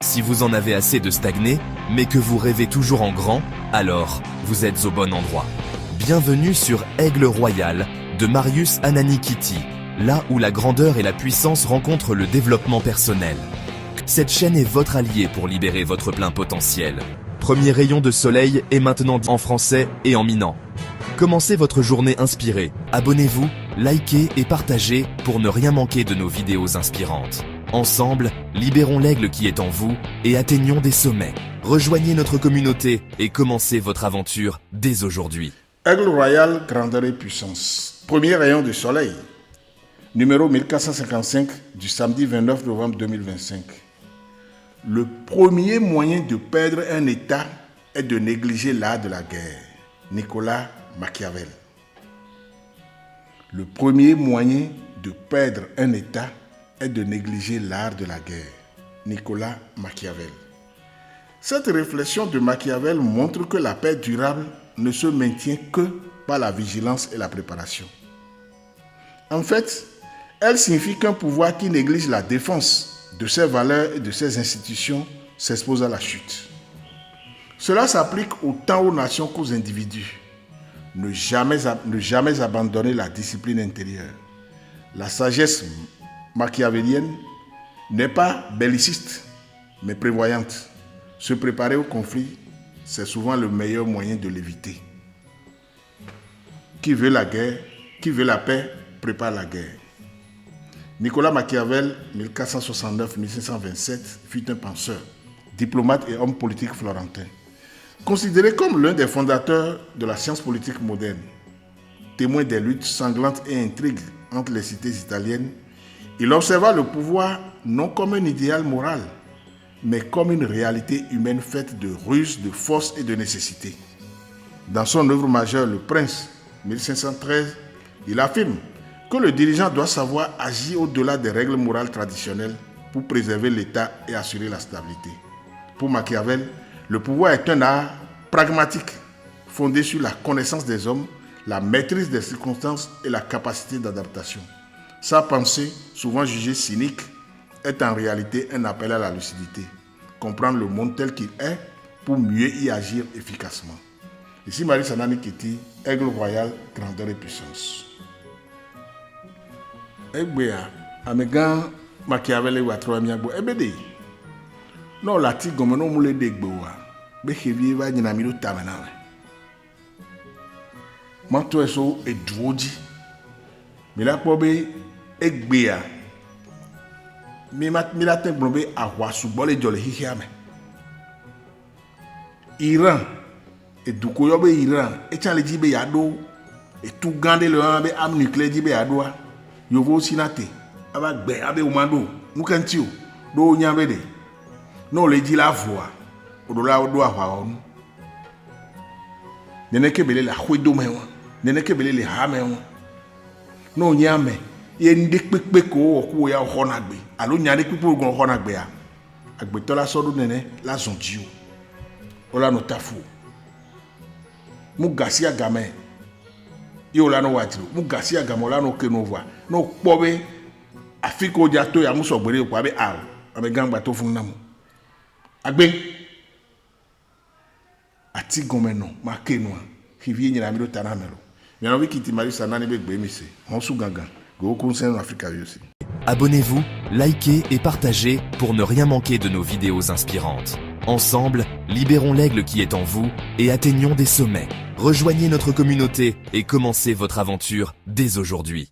Si vous en avez assez de stagner, mais que vous rêvez toujours en grand, alors vous êtes au bon endroit. Bienvenue sur Aigle Royal de Marius Ananikiti, là où la grandeur et la puissance rencontrent le développement personnel. Cette chaîne est votre allié pour libérer votre plein potentiel. Premier rayon de soleil est maintenant en français et en minant. Commencez votre journée inspirée. Abonnez-vous, likez et partagez pour ne rien manquer de nos vidéos inspirantes. Ensemble, libérons l'aigle qui est en vous et atteignons des sommets. Rejoignez notre communauté et commencez votre aventure dès aujourd'hui. Aigle Royal, grandeur et puissance. Premier rayon de soleil. Numéro 1455 du samedi 29 novembre 2025. Le premier moyen de perdre un État est de négliger l'art de la guerre. Nicolas Machiavel. Le premier moyen de perdre un État est de négliger l'art de la guerre. Nicolas Machiavel. Cette réflexion de Machiavel montre que la paix durable ne se maintient que par la vigilance et la préparation. En fait, elle signifie qu'un pouvoir qui néglige la défense de ses valeurs et de ses institutions s'expose à la chute. Cela s'applique autant aux nations qu'aux individus. Ne jamais abandonner la discipline intérieure. La sagesse machiavélienne n'est pas belliciste, mais prévoyante. Se préparer au conflit, c'est souvent le meilleur moyen de l'éviter. Qui veut la guerre, qui veut la paix, prépare la guerre. Nicolas Machiavel, 1469-1527, fut un penseur, diplomate et homme politique florentin. Considéré comme l'un des fondateurs de la science politique moderne, témoin des luttes sanglantes et intrigues entre les cités italiennes, il observa le pouvoir non comme un idéal moral, mais comme une réalité humaine faite de ruses, de force et de nécessité. Dans son œuvre majeure, Le Prince, 1513, il affirme que le dirigeant doit savoir agir au-delà des règles morales traditionnelles pour préserver l'État et assurer la stabilité. Pour Machiavel, le pouvoir est un art pragmatique, fondé sur la connaissance des hommes, la maîtrise des circonstances et la capacité d'adaptation. Sa pensée, souvent jugée cynique, est en réalité un appel à la lucidité. Comprendre le monde tel qu'il est pour mieux y agir efficacement. Ici Marius Ananikiti, Aigle Royal, grandeur et puissance. Egbea, amegan Machiavel e watro miagbo ebede. No lati gomo no mule degboa. Be hevi va nyina mi do tamana. Manto eso edwoji. Mi la po be egbea. Mi la ten blombe ahwa subole jole hihiame. Iran et duko yo be Iran e chale jibe yado et tout gande le be am nucléaire jibe yado yovo sinate aba gbe abe umando nukantio do nyambe de no le ji la voa odola do ahwa onu nene kebele la hwedo mewa nene kebele le ha mewa no nyame ye ndi pepe ko oku ya honagbe alo nyane pipo gon honagbe a agbeto la sodo nene la zonjio ola no tafu mu gasia game yo la no watiro mu gasia game ola no kenova no kpobe afiko jato ya muso gbere ko abe a abe gangba to fun namu agbe ati gomeno ma kenwa hivie nyina mi do tanamelo mi no wikiti Marius Ananikiti be gbe mi se on su gangan go concern Africa aussi. Abonnez-vous, likez et partagez pour ne rien manquer de nos vidéos inspirantes. Ensemble, libérons l'aigle qui est en vous et atteignons des sommets. Rejoignez notre communauté et commencez votre aventure dès aujourd'hui.